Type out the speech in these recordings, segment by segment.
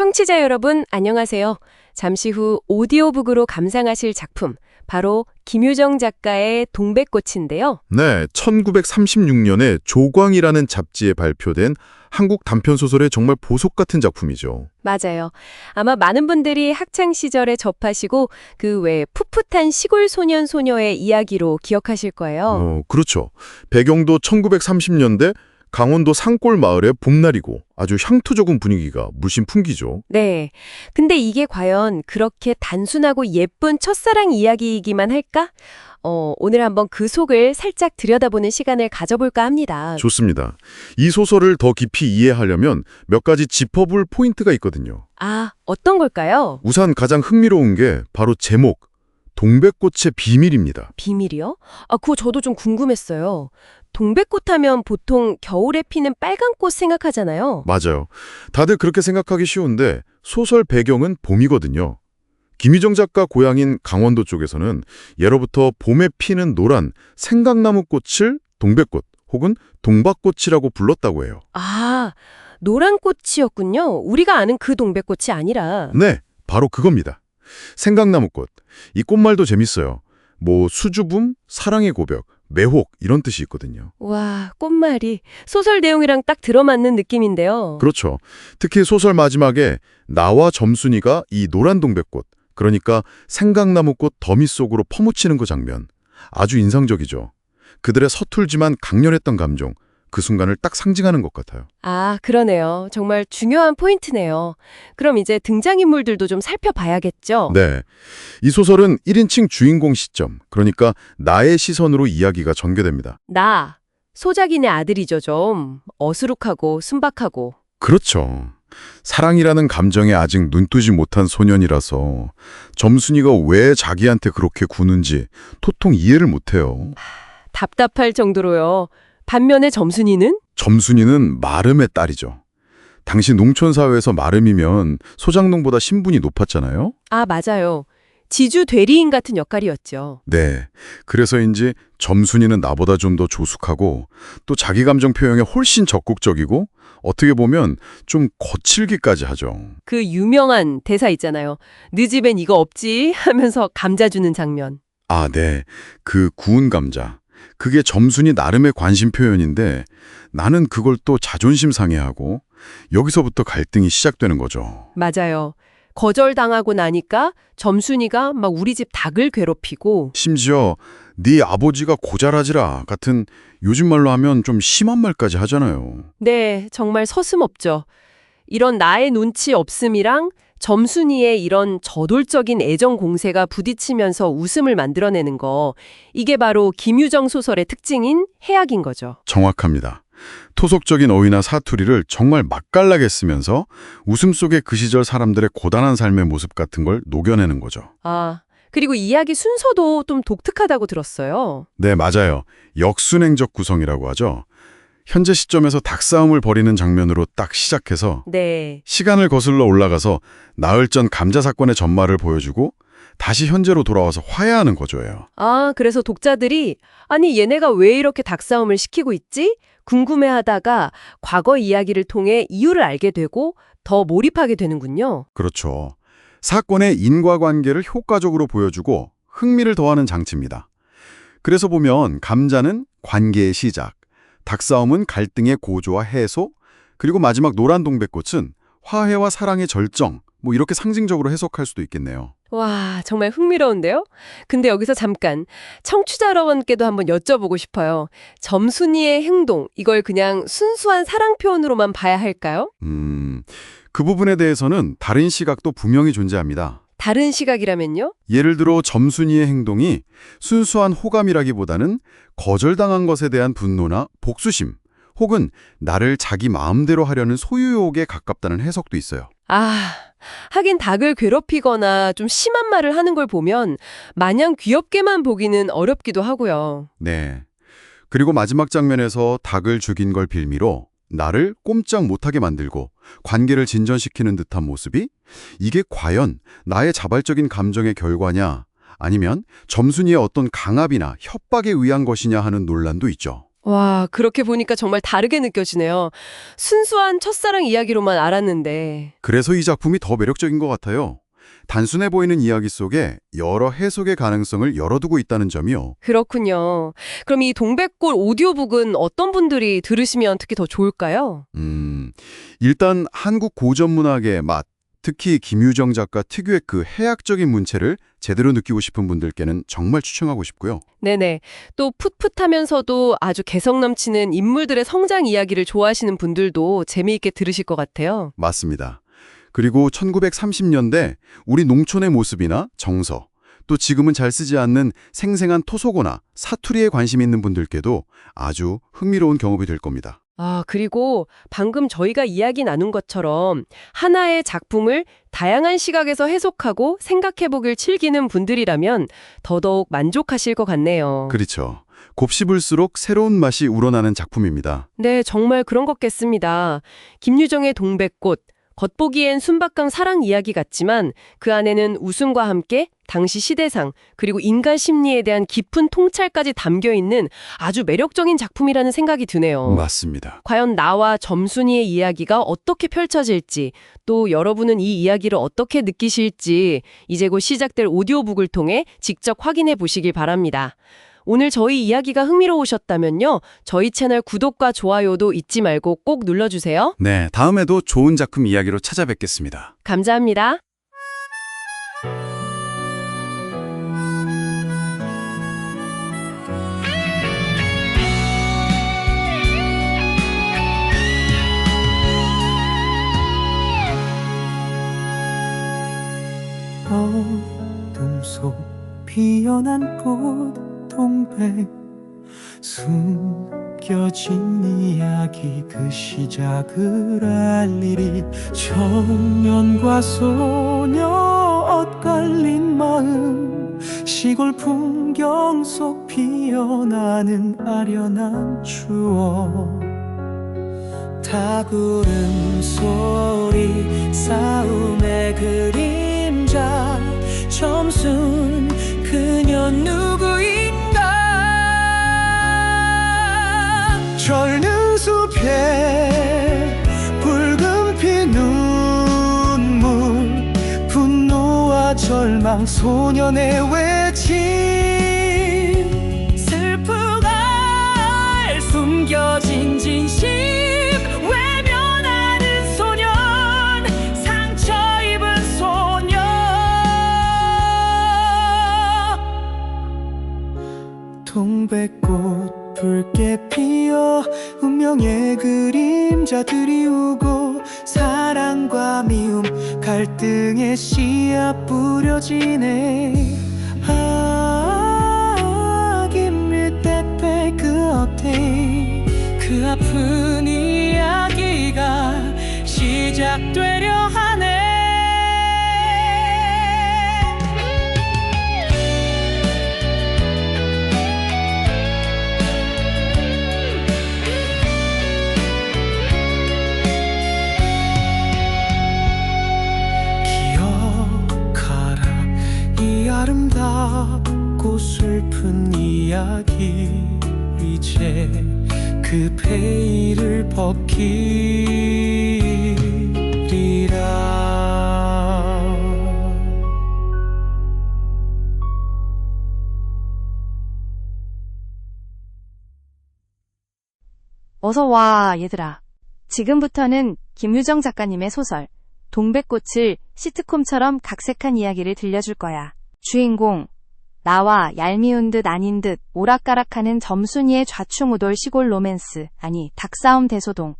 청취자 여러분, 안녕하세요. 잠시 후 오디오북으로 감상하실 작품, 바로 김유정 작가의 동백꽃인데요. 네, 1936년에 조광이라는 잡지에 발표된 한국 단편소설의 정말 보석 같은 작품이죠. 맞아요. 아마 많은 분들이 학창 시절에 접하시고 그 외 풋풋한 시골 소년 소녀의 이야기로 기억하실 거예요. 그렇죠. 배경도 1930년대 강원도 산골 마을의 봄날이고 아주 향토 적은 분위기가 물씬 풍기죠. 네. 근데 이게 과연 그렇게 단순하고 예쁜 첫사랑 이야기이기만 할까? 오늘 한번 그 속을 살짝 들여다보는 시간을 가져볼까 합니다. 좋습니다. 이 소설을 더 깊이 이해하려면 몇 가지 짚어볼 포인트가 있거든요. 아, 어떤 걸까요? 우선 가장 흥미로운 게 바로 제목, 동백꽃의 비밀입니다. 비밀이요? 아, 그거 저도 좀 궁금했어요. 동백꽃 하면 보통 겨울에 피는 빨간 꽃 생각하잖아요. 맞아요. 다들 그렇게 생각하기 쉬운데 소설 배경은 봄이거든요. 김유정 작가 고향인 강원도 쪽에서는 예로부터 봄에 피는 노란 생강나무 꽃을 동백꽃 혹은 동박꽃이라고 불렀다고 해요. 아, 노란 꽃이었군요. 우리가 아는 그 동백꽃이 아니라. 네, 바로 그겁니다. 생강나무꽃. 이 꽃말도 재밌어요. 뭐 수줍음, 사랑의 고백, 매혹 이런 뜻이 있거든요. 와, 꽃말이 소설 내용이랑 딱 들어맞는 느낌인데요. 그렇죠. 특히 소설 마지막에 나와 점순이가 이 노란 동백꽃, 그러니까 생강나무꽃 더미 속으로 퍼묻히는 그 장면. 아주 인상적이죠. 그들의 서툴지만 강렬했던 감정, 그 순간을 딱 상징하는 것 같아요. 아, 그러네요. 정말 중요한 포인트네요. 그럼 이제 등장인물들도 좀 살펴봐야겠죠? 네. 이 소설은 1인칭 주인공 시점, 그러니까 나의 시선으로 이야기가 전개됩니다. 나, 소작인의 아들이죠, 좀. 어수룩하고 순박하고. 그렇죠. 사랑이라는 감정에 아직 눈뜨지 못한 소년이라서 점순이가 왜 자기한테 그렇게 구는지 도통 이해를 못해요. 답답할 정도로요. 반면에 점순이는? 점순이는 마름의 딸이죠. 당시 농촌사회에서 마름이면 소장농보다 신분이 높았잖아요. 아, 맞아요. 지주 대리인 같은 역할이었죠. 네. 그래서인지 점순이는 나보다 좀 더 조숙하고 또 자기 감정 표현에 훨씬 적극적이고 어떻게 보면 좀 거칠기까지 하죠. 그 유명한 대사 있잖아요. 네 집엔 이거 없지? 하면서 감자 주는 장면. 아, 네. 그 구운 감자. 그게 점순이 나름의 관심 표현인데 나는 그걸 또 자존심 상해하고 여기서부터 갈등이 시작되는 거죠. 맞아요. 거절당하고 나니까 점순이가 막 우리 집 닭을 괴롭히고. 심지어 네 아버지가 고잘하지라 같은 요즘 말로 하면 좀 심한 말까지 하잖아요. 네, 정말 서슴없죠. 이런 나의 눈치 없음이랑 점순이의 이런 저돌적인 애정 공세가 부딪히면서 웃음을 만들어내는 거, 이게 바로 김유정 소설의 특징인 해악인 거죠. 정확합니다. 토속적인 어휘나 사투리를 정말 맛깔나게 쓰면서 웃음 속에 그 시절 사람들의 고단한 삶의 모습 같은 걸 녹여내는 거죠. 아, 그리고 이야기 순서도 좀 독특하다고 들었어요. 네, 맞아요. 역순행적 구성이라고 하죠. 현재 시점에서 닭싸움을 벌이는 장면으로 딱 시작해서 네. 시간을 거슬러 올라가서 나흘 전 감자 사건의 전말을 보여주고 다시 현재로 돌아와서 화해하는 거죠예요. 아, 그래서 독자들이 아니 얘네가 왜 이렇게 닭싸움을 시키고 있지? 궁금해하다가 과거 이야기를 통해 이유를 알게 되고 더 몰입하게 되는군요. 그렇죠. 사건의 인과관계를 효과적으로 보여주고 흥미를 더하는 장치입니다. 그래서 보면 감자는 관계의 시작, 닭싸움은 갈등의 고조와 해소, 그리고 마지막 노란 동백꽃은 화해와 사랑의 절정, 뭐 이렇게 상징적으로 해석할 수도 있겠네요. 와, 정말 흥미로운데요? 근데 여기서 잠깐 청취자 여러분께도 한번 여쭤보고 싶어요. 점순이의 행동, 이걸 그냥 순수한 사랑 표현으로만 봐야 할까요? 그 부분에 대해서는 다른 시각도 분명히 존재합니다. 다른 시각이라면요? 예를 들어 점순이의 행동이 순수한 호감이라기보다는 거절당한 것에 대한 분노나 복수심, 혹은 나를 자기 마음대로 하려는 소유욕에 가깝다는 해석도 있어요. 아, 하긴 닭을 괴롭히거나 좀 심한 말을 하는 걸 보면 마냥 귀엽게만 보기는 어렵기도 하고요. 네. 그리고 마지막 장면에서 닭을 죽인 걸 빌미로 나를 꼼짝 못하게 만들고 관계를 진전시키는 듯한 모습이 이게 과연 나의 자발적인 감정의 결과냐 아니면 점순이의 어떤 강압이나 협박에 의한 것이냐 하는 논란도 있죠. 와, 그렇게 보니까 정말 다르게 느껴지네요. 순수한 첫사랑 이야기로만 알았는데. 그래서 이 작품이 더 매력적인 것 같아요. 단순해 보이는 이야기 속에 여러 해석의 가능성을 열어두고 있다는 점이요. 그렇군요. 그럼 이 동백꽃 오디오북은 어떤 분들이 들으시면 특히 더 좋을까요? 일단 한국 고전 문학의 맛, 특히 김유정 작가 특유의 그 해학적인 문체를 제대로 느끼고 싶은 분들께는 정말 추천하고 싶고요. 네네. 또 풋풋하면서도 아주 개성 넘치는 인물들의 성장 이야기를 좋아하시는 분들도 재미있게 들으실 것 같아요. 맞습니다. 그리고 1930년대 우리 농촌의 모습이나 정서, 또 지금은 잘 쓰지 않는 생생한 토속어나 사투리에 관심 있는 분들께도 아주 흥미로운 경험이 될 겁니다. 아, 그리고 방금 저희가 이야기 나눈 것처럼 하나의 작품을 다양한 시각에서 해석하고 생각해보길 즐기는 분들이라면 더더욱 만족하실 것 같네요. 그렇죠. 곱씹을수록 새로운 맛이 우러나는 작품입니다. 네, 정말 그런 것 같습니다. 김유정의 동백꽃, 겉보기엔 순박한 사랑 이야기 같지만 그 안에는 웃음과 함께 당시 시대상 그리고 인간 심리에 대한 깊은 통찰까지 담겨있는 아주 매력적인 작품이라는 생각이 드네요. 맞습니다. 과연 나와 점순이의 이야기가 어떻게 펼쳐질지, 또 여러분은 이 이야기를 어떻게 느끼실지 이제 곧 시작될 오디오북을 통해 직접 확인해 보시길 바랍니다. 오늘 저희 이야기가 흥미로우셨다면요, 저희 채널 구독과 좋아요도 잊지 말고 꼭 눌러주세요. 네, 다음에도 좋은 작품 이야기로 찾아뵙겠습니다. 감사합니다. 어둠 속 피어난 꽃 동백 숨겨진 이야기 그 시작을 알 일이 청년과 소녀 엇갈린 마음 시골 풍경 속 피어나는 아련한 추억 다구름 소리 싸움의 그림자 점순 그녀 누구인가 절는 숲에 붉은 피 눈물 분노와 절망 소년의 외침 슬프가 숨겨진 진심 외면하는 소년 상처 입은 소녀 동백꽃 붉게 피어 운명의 그림자들이 우고 사랑과 미움 갈등의 씨앗 뿌려지네 아 give me that back update 그 아픈 이야기가 시작되려 하네 아름답고 슬픈 이야기 이제 그 베일을 벗기리라 어서 와, 얘들아. 지금부터는 김유정 작가님의 소설 동백꽃을 시트콤처럼 각색한 이야기를 들려줄 거야. 주인공, 나와 얄미운 듯 아닌 듯 오락가락하는 점순이의 좌충우돌 시골 로맨스, 아니 닭싸움 대소동.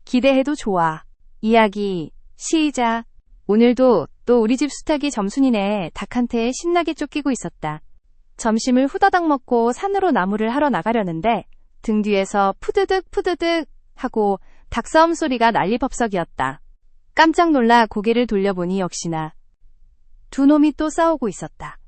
기대해도 좋아. 이야기 시작. 오늘도 또 우리 집 수탉이 점순이네 닭한테 신나게 쫓기고 있었다. 점심을 후다닥 먹고 산으로 나무를 하러 나가려는데 등 뒤에서 푸드득 푸드득 하고 닭싸움 소리가 난리법석이었다. 깜짝 놀라 고개를 돌려보니 역시나 두 놈이 또 싸우고 있었다.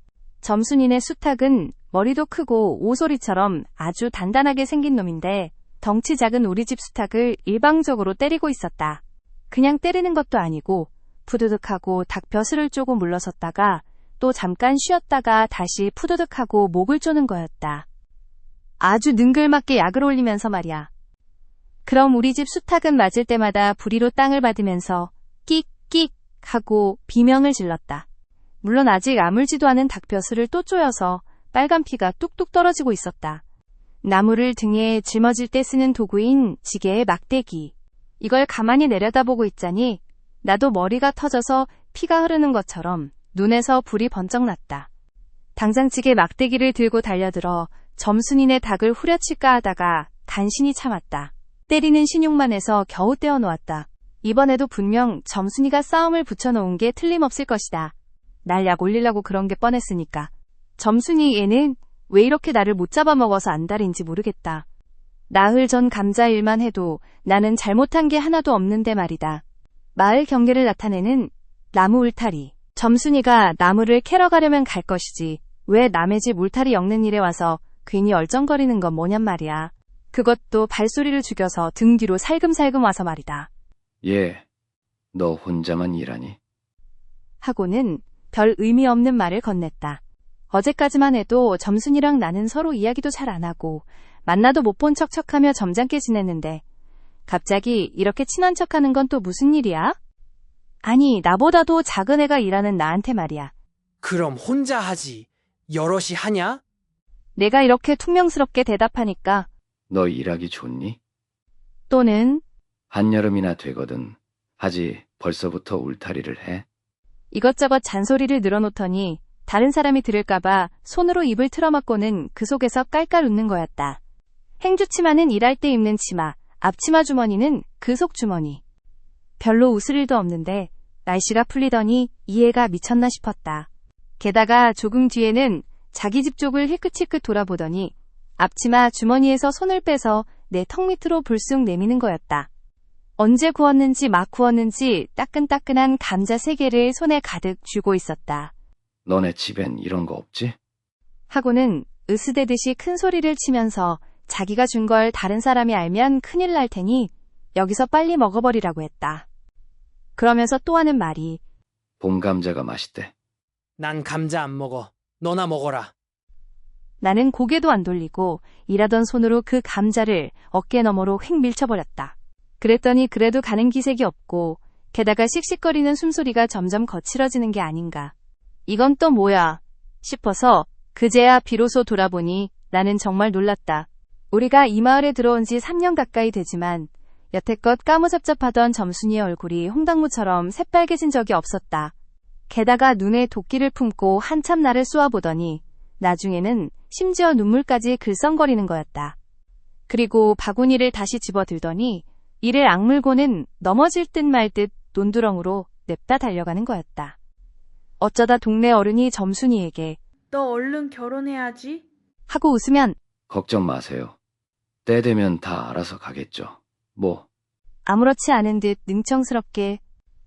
점순이네 수탉은 머리도 크고 오소리처럼 아주 단단하게 생긴 놈인데 덩치 작은 우리 집 수탉을 일방적으로 때리고 있었다. 그냥 때리는 것도 아니고 푸드득하고 닭 벼슬을 쪼고 물러섰다가 또 잠깐 쉬었다가 다시 푸드득하고 목을 쪼는 거였다. 아주 능글맞게 약을 올리면서 말이야. 그럼 우리 집 수탉은 맞을 때마다 부리로 땅을 받으면서 끽끽 하고 비명을 질렀다. 물론 아직 아물지도 않은 닭벼슬을 또 쪼여서 빨간 피가 뚝뚝 떨어지고 있었다. 나무를 등에 짊어질 때 쓰는 도구인 지게의 막대기. 이걸 가만히 내려다보고 있자니 나도 머리가 터져서 피가 흐르는 것처럼 눈에서 불이 번쩍 났다. 당장 지게 막대기를 들고 달려들어 점순이네 닭을 후려칠까 하다가 간신히 참았다. 때리는 신용만 해서 겨우 떼어놓았다. 이번에도 분명 점순이가 싸움을 붙여놓은 게 틀림없을 것이다. 날 약 올리려고 그런 게 뻔했으니까. 점순이 얘는 왜 이렇게 나를 못 잡아먹어서 안달인지 모르겠다. 나흘 전 감자 일만 해도 나는 잘못한 게 하나도 없는데 말이다. 마을 경계를 나타내는 나무 울타리. 점순이가 나무를 캐러 가려면 갈 것이지. 왜 남의 집 울타리 엮는 일에 와서 괜히 얼쩡거리는 건 뭐냔 말이야. 그것도 발소리를 죽여서 등 뒤로 살금살금 와서 말이다. 예, 너 혼자만 일하니? 하고는 별 의미 없는 말을 건넸다. 어제까지만 해도 점순이랑 나는 서로 이야기도 잘 안 하고 만나도 못 본 척척하며 점잖게 지냈는데 갑자기 이렇게 친한 척하는 건 또 무슨 일이야? 아니, 나보다도 작은 애가 일하는 나한테 말이야. 그럼 혼자 하지. 여럿이 하냐? 내가 이렇게 퉁명스럽게 대답하니까 너 일하기 좋니? 또는 한여름이나 되거든. 하지 벌써부터 울타리를 해? 이것저것 잔소리를 늘어놓더니 다른 사람이 들을까봐 손으로 입을 틀어막고는 그 속에서 깔깔 웃는 거였다. 행주치마는 일할 때 입는 치마, 앞치마 주머니는 그 속 주머니. 별로 웃을 일도 없는데 날씨가 풀리더니 이 애가 미쳤나 싶었다. 게다가 조금 뒤에는 자기 집 쪽을 힐끗힐끗 돌아보더니 앞치마 주머니에서 손을 빼서 내 턱 밑으로 불쑥 내미는 거였다. 언제 구웠는지 막 구웠는지 따끈따끈한 감자 3개를 손에 가득 쥐고 있었다. 너네 집엔 이런 거 없지? 하고는 으스대듯이 큰 소리를 치면서 자기가 준 걸 다른 사람이 알면 큰일 날 테니 여기서 빨리 먹어버리라고 했다. 그러면서 또 하는 말이 봄 감자가 맛있대. 난 감자 안 먹어. 너나 먹어라. 나는 고개도 안 돌리고 일하던 손으로 그 감자를 어깨 너머로 휙 밀쳐버렸다. 그랬더니 그래도 가는 기색이 없고 게다가 씩씩거리는 숨소리가 점점 거칠어지는 게 아닌가. 이건 또 뭐야 싶어서 그제야 비로소 돌아보니 나는 정말 놀랐다. 우리가 이 마을에 들어온 지 3년 가까이 되지만 여태껏 까무잡잡하던 점순이의 얼굴이 홍당무처럼 새빨개진 적이 없었다. 게다가 눈에 도끼를 품고 한참 나를 쏘아보더니 나중에는 심지어 눈물까지 글썽거리는 거였다. 그리고 바구니를 다시 집어들더니 이를 악물고는 넘어질 듯 말 듯 논두렁으로 냅다 달려가는 거였다. 어쩌다 동네 어른이 점순이에게 너 얼른 결혼해야지. 하고 웃으면 걱정 마세요. 때 되면 다 알아서 가겠죠. 뭐. 아무렇지 않은 듯 능청스럽게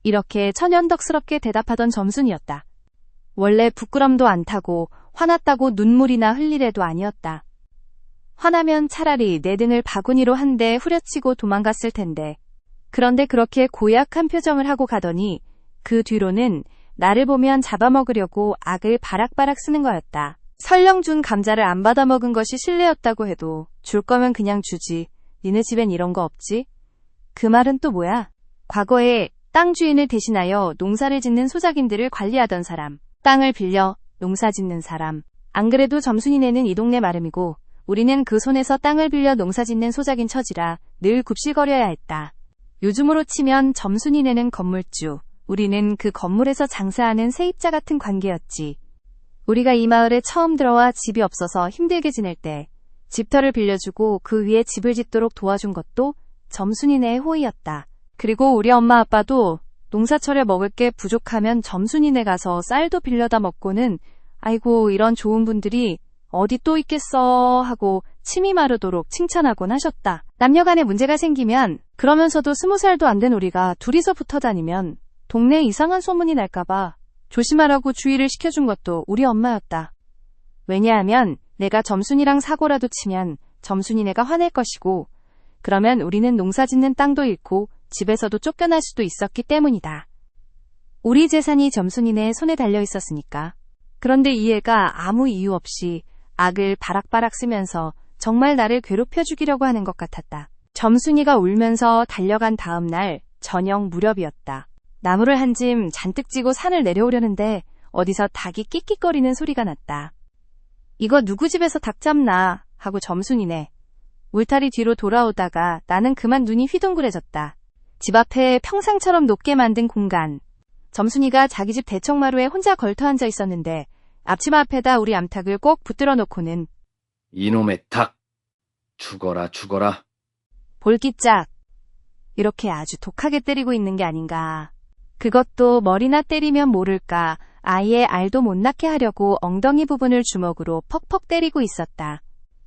이렇게 천연덕스럽게 대답하던 점순이었다. 원래 부끄럼도 안 타고 화났다고 눈물이나 흘릴 애도 아니었다. 화나면 차라리 내 등을 바구니로 한 대 후려치고 도망갔을 텐데. 그런데 그렇게 고약한 표정을 하고 가더니 그 뒤로는 나를 보면 잡아먹으려고 악을 바락바락 쓰는 거였다. 설령 준 감자를 안 받아먹은 것이 실례였다고 해도 줄 거면 그냥 주지. 니네 집엔 이런 거 없지? 그 말은 또 뭐야? 과거에 땅 주인을 대신하여 농사를 짓는 소작인들을 관리하던 사람, 땅을 빌려 농사 짓는 사람. 안 그래도 점순이네는 이 동네 마름이고 우리는 그 손에서 땅을 빌려 농사 짓는 소작인 처지라 늘 굽실거려야 했다. 요즘으로 치면 점순이네는 건물주, 우리는 그 건물에서 장사하는 세입자 같은 관계였지. 우리가 이 마을에 처음 들어와 집이 없어서 힘들게 지낼 때 집터를 빌려주고 그 위에 집을 짓도록 도와준 것도 점순이네의 호의였다. 그리고 우리 엄마 아빠도 농사철에 먹을 게 부족하면 점순이네 가서 쌀도 빌려다 먹고는 아이고 이런 좋은 분들이 어디 또 있겠어 하고 침이 마르도록 칭찬하곤 하셨다. 남녀간에 문제가 생기면 그러면서도 20살도 안 된 우리가 둘이서 붙어 다니면 동네에 이상한 소문이 날까봐 조심하라고 주의를 시켜준 것도 우리 엄마였다. 왜냐하면 내가 점순이랑 사고라도 치면 점순이네가 화낼 것이고 그러면 우리는 농사 짓는 땅도 잃고 집에서도 쫓겨날 수도 있었기 때문이다. 우리 재산이 점순이네 손에 달려 있었으니까. 그런데 이 애가 아무 이유 없이 악을 바락바락 쓰면서 정말 나를 괴롭혀 죽이려고 하는 것 같았다. 점순이가 울면서 달려간 다음 날 저녁 무렵이었다. 나무를 한 짐 잔뜩 지고 산을 내려오려는데 어디서 닭이 끽끽거리는 소리가 났다. 이거 누구 집에서 닭 잡나 하고 점순이네. 울타리 뒤로 돌아오다가 나는 그만 눈이 휘둥그레졌다. 집 앞에 평상처럼 높게 만든 공간. 점순이가 자기 집 대청마루에 혼자 걸터앉아 있었는데 앞치마 앞에다 우리 암탉을 꼭 붙들어 놓고는 이놈의 닭! 죽어라, 죽어라. 볼기짝. 이렇게 아주 독하게 때리고 있는 게 아닌가. 그것도 머리나 때리면 모를까 아예 알도 못 낳게 하려고 엉덩이 부분을 주먹으로 퍽퍽 때리고 있었다.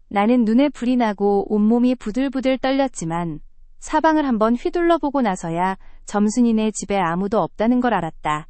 나는 눈에 불이 나고 온몸이 부들부들 떨렸지만 사방을 한번 휘둘러보고 나서야 점순이네 집에 아무도 없다는 걸 알았다.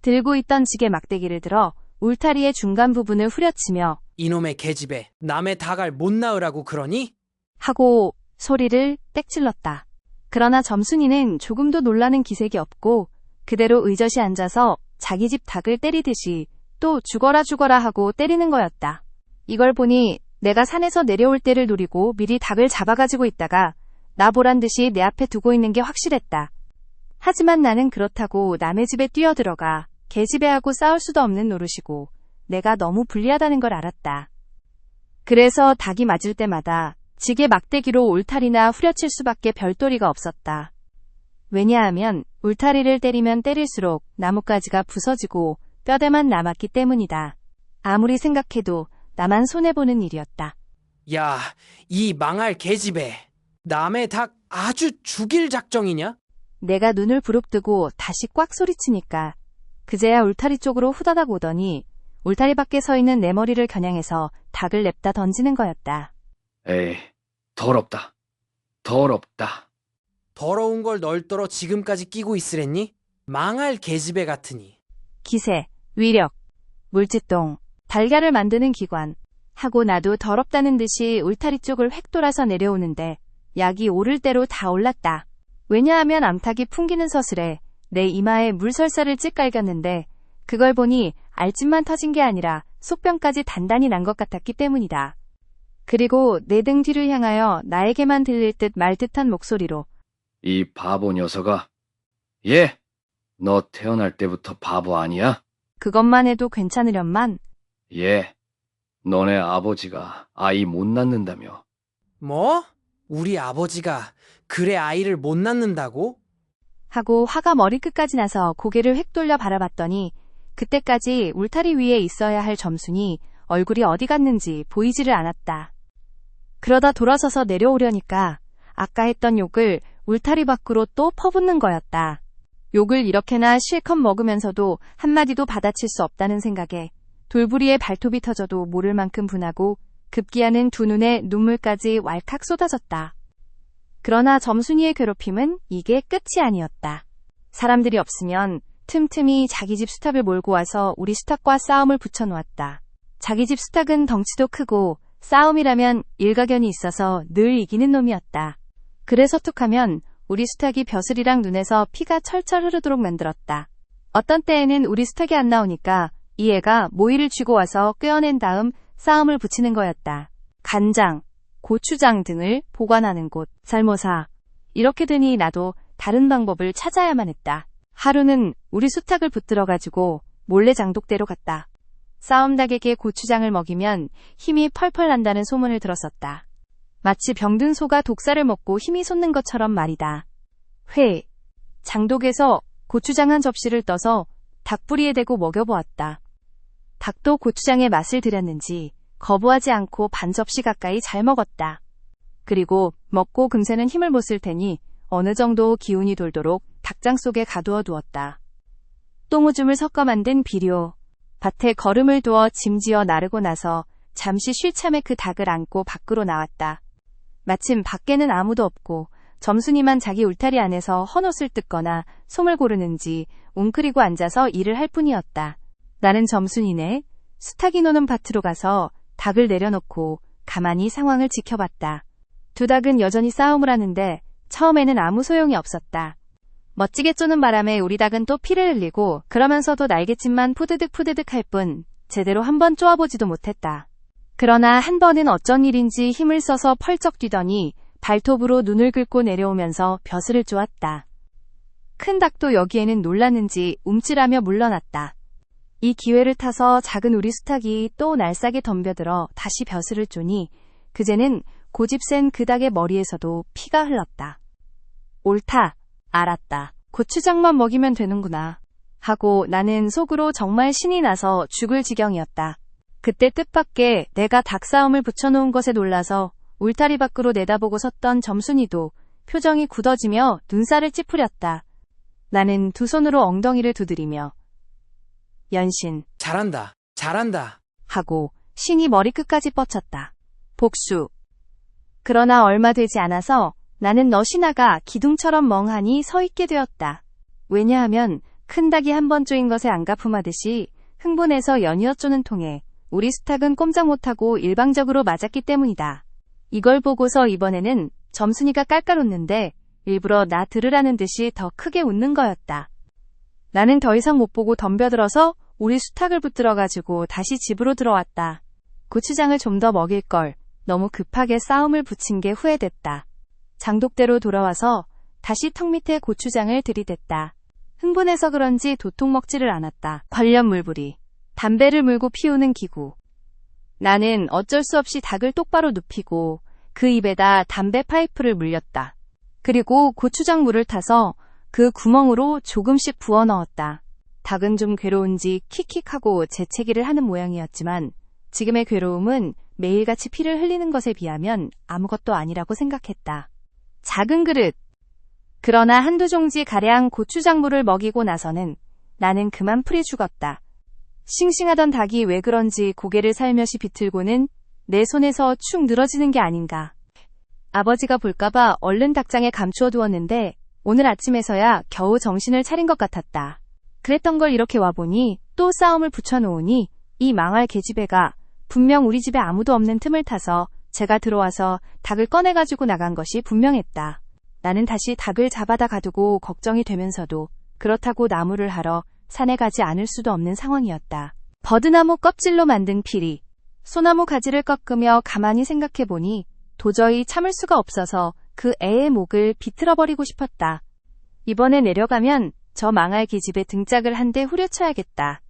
들고 있던 지게 막대기를 들어 울타리의 중간 부분을 후려치며 이놈의 계집애, 남의 닭을 못 낳으라고 그러니? 하고 소리를 떽찔렀다. 그러나 점순이는 조금도 놀라는 기색이 없고 그대로 의젓이 앉아서 자기 집 닭을 때리듯이 또 죽어라 죽어라 하고 때리는 거였다. 이걸 보니 내가 산에서 내려올 때를 노리고 미리 닭을 잡아가지고 있다가 나 보란 듯이 내 앞에 두고 있는 게 확실했다. 하지만 나는 그렇다고 남의 집에 뛰어들어가 계집애하고 싸울 수도 없는 노릇이고 내가 너무 불리하다는 걸 알았다. 그래서 닭이 맞을 때마다 지게 막대기로 울타리나 후려칠 수밖에 별도리가 없었다. 왜냐하면 울타리를 때리면 때릴수록 나뭇가지가 부서지고 뼈대만 남았기 때문이다. 아무리 생각해도 나만 손해보는 일이었다. 야, 이 망할 계집애. 남의 닭 아주 죽일 작정이냐? 내가 눈을 부릅뜨고 다시 꽉 소리치니까 그제야 울타리 쪽으로 후다닥 오더니 울타리 밖에 서 있는 내 머리를 겨냥해서 닭을 냅다 던지는 거였다. 에이, 더럽다. 더럽다. 더러운 걸 널떠러 지금까지 끼고 있으랬니? 망할 계집애 같으니. 기세, 위력, 물지똥, 달걀을 만드는 기관. 하고 나도 더럽다는 듯이 울타리 쪽을 획 돌아서 내려오는데 약이 오를 대로 다 올랐다. 왜냐하면 암탉이 풍기는 서슬에 내 이마에 물설사를 찍 깔겼는데 그걸 보니 알집만 터진 게 아니라 속병까지 단단히 난 것 같았기 때문이다. 그리고 내 등 뒤를 향하여 나에게만 들릴 듯 말 듯한 목소리로 이 바보 녀석아. 예, 너 태어날 때부터 바보 아니야? 그것만 해도 괜찮으련만 예, 너네 아버지가 아이 못 낳는다며. 뭐? 우리 아버지가 그래 아이를 못 낳는다고? 하고 화가 머리끝까지 나서 고개를 획 돌려 바라봤더니 그때까지 울타리 위에 있어야 할 점순이 얼굴이 어디 갔는지 보이지를 않았다. 그러다 돌아서서 내려오려니까 아까 했던 욕을 울타리 밖으로 또 퍼붓는 거였다. 욕을 이렇게나 실컷 먹으면서도 한마디도 받아칠 수 없다는 생각에 돌부리에 발톱이 터져도 모를 만큼 분하고 급기야는 두 눈에 눈물까지 왈칵 쏟아졌다. 그러나 점순이의 괴롭힘은 이게 끝이 아니었다. 사람들이 없으면 틈틈이 자기 집 수탉을 몰고 와서 우리 수탉과 싸움을 붙여놓았다. 자기 집 수탉은 덩치도 크고 싸움이라면 일가견이 있어서 늘 이기는 놈이었다. 그래서 툭하면 우리 수탉이 벼슬이랑 눈에서 피가 철철 흐르도록 만들었다. 어떤 때에는 우리 수탉이 안 나오니까 이 애가 모이를 쥐고 와서 꿰어낸 다음 싸움을 붙이는 거였다. 간장, 고추장 등을 보관하는 곳, 살모사. 이렇게 되니 나도 다른 방법을 찾아야만 했다. 하루는 우리 수탉을 붙들어가지고 몰래 장독대로 갔다. 싸움닭에게 고추장을 먹이면 힘이 펄펄 난다는 소문을 들었었다. 마치 병든 소가 독사를 먹고 힘이 솟는 것처럼 말이다. 장독에서 고추장 한 접시를 떠서 닭부리에 대고 먹여보았다. 닭도 고추장의 맛을 들였는지 거부하지 않고 반 접시 가까이 잘 먹었다. 그리고 먹고 금세는 힘을 못 쓸 테니 어느 정도 기운이 돌도록 닭장 속에 가두어 두었다. 똥오줌을 섞어 만든 비료, 밭에 거름을 두어 짐지어 나르고 나서 잠시 쉴 참에 그 닭을 안고 밖으로 나왔다. 마침 밖에는 아무도 없고 점순이만 자기 울타리 안에서 헌옷을 뜯거나 솜을 고르는지 웅크리고 앉아서 일을 할 뿐이었다. 나는 점순이네 수탉이 노는 밭으로 가서 닭을 내려놓고 가만히 상황을 지켜봤다. 두 닭은 여전히 싸움을 하는데 처음에는 아무 소용이 없었다. 멋지게 쪼는 바람에 우리 닭은 또 피를 흘리고 그러면서도 날갯짓만 푸드득 할 뿐 제대로 한번 쪼아보지도 못했다. 그러나 한 번은 어쩐 일인지 힘을 써서 펄쩍 뛰더니 발톱으로 눈을 긁고 내려오면서 벼슬을 쪼았다. 큰 닭도 여기에는 놀랐는지 움찔하며 물러났다. 이 기회를 타서 작은 우리 수탉이 또 날싸게 덤벼들어 다시 벼슬을 쪼니 그제는 고집센 그 닭의 머리에서도 피가 흘렀다. 옳다. 알았다. 고추장만 먹이면 되는구나. 하고 나는 속으로 정말 신이 나서 죽을 지경이었다. 그때 뜻밖의 내가 닭싸움을 붙여놓은 것에 놀라서 울타리 밖으로 내다보고 섰던 점순이도 표정이 굳어지며 눈살을 찌푸렸다. 나는 두 손으로 엉덩이를 두드리며 연신 잘한다. 잘한다. 하고 신이 머리끝까지 뻗쳤다. 복수. 그러나 얼마 되지 않아서 나는 너 신하가 기둥처럼 멍하니 서 있게 되었다. 왜냐하면 큰 닭이 한 번 쪼인 것에 안가품하듯이 흥분해서 연이어 쪼는 통에 우리 수탉은 꼼짝 못하고 일방적으로 맞았기 때문이다. 이걸 보고서 이번에는 점순이가 깔깔 웃는데 일부러 나 들으라는 듯이 더 크게 웃는 거였다. 나는 더 이상 못 보고 덤벼들어서 우리 수탉을 붙들어가지고 다시 집으로 들어왔다. 고추장을 좀 더 먹일 걸 너무 급하게 싸움을 붙인 게 후회됐다. 장독대로 돌아와서 다시 턱 밑에 고추장을 들이댔다. 흥분해서 그런지 도통 먹지를 않았다. 관련 물부리. 담배를 물고 피우는 기구. 나는 어쩔 수 없이 닭을 똑바로 눕히고 그 입에다 담배 파이프를 물렸다. 그리고 고추장 물을 타서 그 구멍으로 조금씩 부어 넣었다. 닭은 좀 괴로운지 킥킥하고 재채기를 하는 모양이었지만 지금의 괴로움은 매일같이 피를 흘리는 것에 비하면 아무것도 아니라고 생각했다. 작은 그릇. 그러나 한두 종지가량 고추장물을 먹이고 나서는 나는 그만 풀이 죽었다. 싱싱하던 닭이 왜 그런지 고개를 살며시 비틀고는 내 손에서 축 늘어지는 게 아닌가. 아버지가 볼까봐 얼른 닭장에 감추어 두었는데 오늘 아침에서야 겨우 정신을 차린 것 같았다. 그랬던 걸 이렇게 와보니 또 싸움을 붙여놓으니 이 망할 계집애가 분명 우리 집에 아무도 없는 틈을 타서 제가 들어와서 닭을 꺼내가지고 나간 것이 분명했다. 나는 다시 닭을 잡아다 가두고 걱정이 되면서도 그렇다고 나무를 하러 산에 가지 않을 수도 없는 상황이었다. 버드나무 껍질로 만든 피리. 소나무 가지를 꺾으며 가만히 생각해보니 도저히 참을 수가 없어서 그 애의 목을 비틀어버리고 싶었다. 이번에 내려가면 저 망할 계집의 등짝을 한 대 후려쳐야겠다.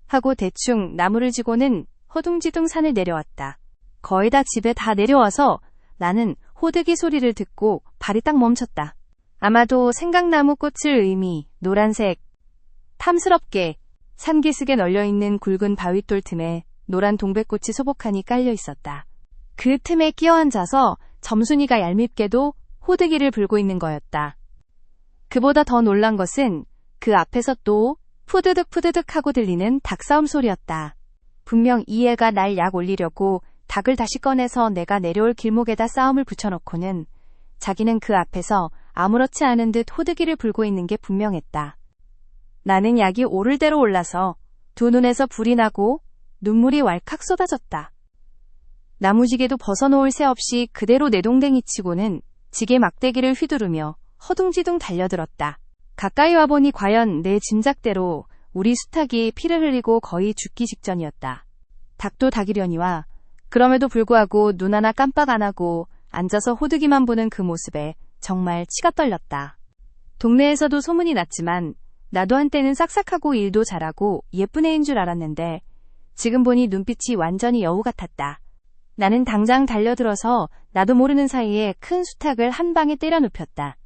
하고 대충 나무를 지고는 허둥지둥 산을 내려왔다. 거의 다 집에 다 내려와서 나는 호드기 소리를 듣고 발이 딱 멈췄다. 아마도 생강나무 꽃을 의미 노란색. 탐스럽게 산기슭에 널려있는 굵은 바윗돌 틈에 노란 동백꽃이 소복하니 깔려 있었다. 그 틈에 끼어앉아서 점순이가 얄밉게도 호드기를 불고 있는 거였다. 그보다 더 놀란 것은 그 앞에서 또 푸드득 푸드득 하고 들리는 닭싸움 소리였다. 분명 이 애가 날 약 올리려고 닭을 다시 꺼내서 내가 내려올 길목에다 싸움을 붙여놓고는 자기는 그 앞에서 아무렇지 않은 듯 호드기를 불고 있는 게 분명했다. 나는 약이 오를 대로 올라서 두 눈에서 불이 나고 눈물이 왈칵 쏟아졌다. 나무지게도 벗어놓을 새 없이 그대로 내동댕이 치고는 지게 막대기를 휘두르며 허둥지둥 달려들었다. 가까이 와보니 과연 내 짐작대로 우리 수탉이 피를 흘리고 거의 죽기 직전이었다. 닭도 닭이려니와 그럼에도 불구하고 눈 하나 깜빡 안 하고 앉아서 호두기만 보는 그 모습에 정말 치가 떨렸다. 동네에서도 소문이 났지만 나도 한때는 싹싹하고 일도 잘하고 예쁜 애인 줄 알았는데 지금 보니 눈빛이 완전히 여우 같았다. 나는 당장 달려들어서 나도 모르는 사이에 큰 수탉을 한 방에 때려 눕혔다.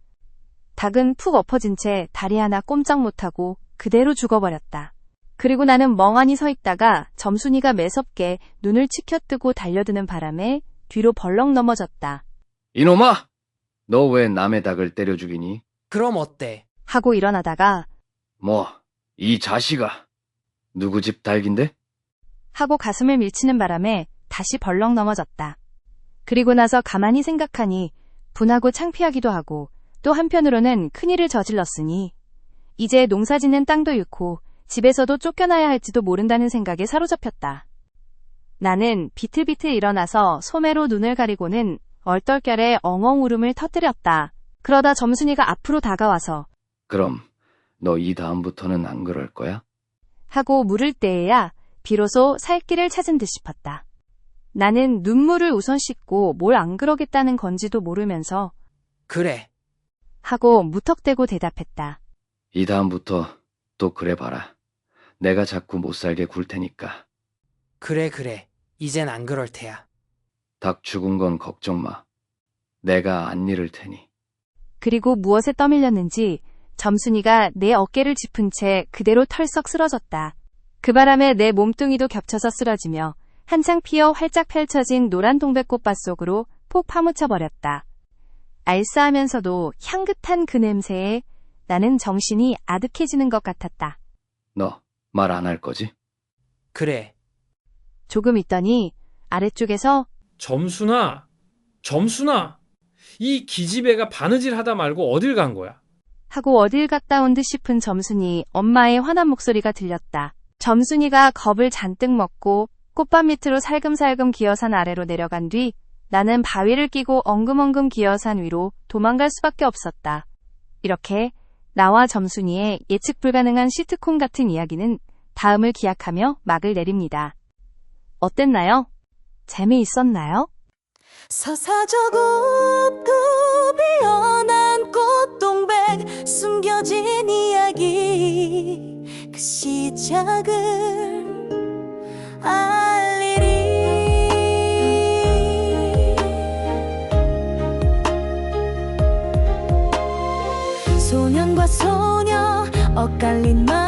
닭은 푹 엎어진 채 다리 하나 꼼짝 못하고 그대로 죽어버렸다. 그리고 나는 멍하니 서 있다가 점순이가 매섭게 눈을 치켜뜨고 달려드는 바람에 뒤로 벌렁 넘어졌다. 이놈아! 너 왜 남의 닭을 때려 죽이니? 그럼 어때? 하고 일어나다가 뭐, 이 자식아. 누구 집 닭인데? 하고 가슴을 밀치는 바람에 다시 벌렁 넘어졌다. 그리고 나서 가만히 생각하니 분하고 창피하기도 하고 또 한편으로는 큰일을 저질렀으니 이제 농사짓는 땅도 잃고 집에서도 쫓겨나야 할지도 모른다는 생각에 사로잡혔다. 나는 비틀비틀 일어나서 소매로 눈을 가리고는 얼떨결에 엉엉 울음을 터뜨렸다. 그러다 점순이가 앞으로 다가와서 그럼 너 이 다음부터는 안 그럴 거야? 하고 물을 때에야 비로소 살 길을 찾은 듯 싶었다. 나는 눈물을 우선 씻고 뭘 안 그러겠다는 건지도 모르면서 그래. 하고 무턱대고 대답했다. 이 다음부터 또 그래 봐라. 내가 자꾸 못 살게 굴 테니까. 그래. 이젠 안 그럴 테야. 닭 죽은 건 걱정 마. 내가 안 잃을 테니. 그리고 무엇에 떠밀렸는지 점순이가 내 어깨를 짚은 채 그대로 털썩 쓰러졌다. 그 바람에 내 몸뚱이도 겹쳐서 쓰러지며 한창 피어 활짝 펼쳐진 노란 동백꽃밭 속으로 폭 파묻혀 버렸다. 알싸하면서도 향긋한 그 냄새에 나는 정신이 아득해지는 것 같았다. 너 말 안 할 거지? 그래. 조금 있더니 아래쪽에서 점순아, 이 기집애가 바느질하다 말고 어딜 간 거야? 하고 어딜 갔다 온 듯 싶은 점순이 엄마의 화난 목소리가 들렸다. 점순이가 겁을 잔뜩 먹고 꽃밭 밑으로 살금살금 기어산 아래로 내려간 뒤 나는 바위를 끼고 엉금엉금 기어산 위로 도망갈 수밖에 없었다. 이렇게 나와 점순이의 예측 불가능한 시트콤 같은 이야기는 다음을 기약하며 막을 내립니다. 어땠나요? 재미있었나요? 서사적없고 피어난 꽃동백 숨겨진 이야기 그 시작을 알리리 소년과 소녀 엇갈린 말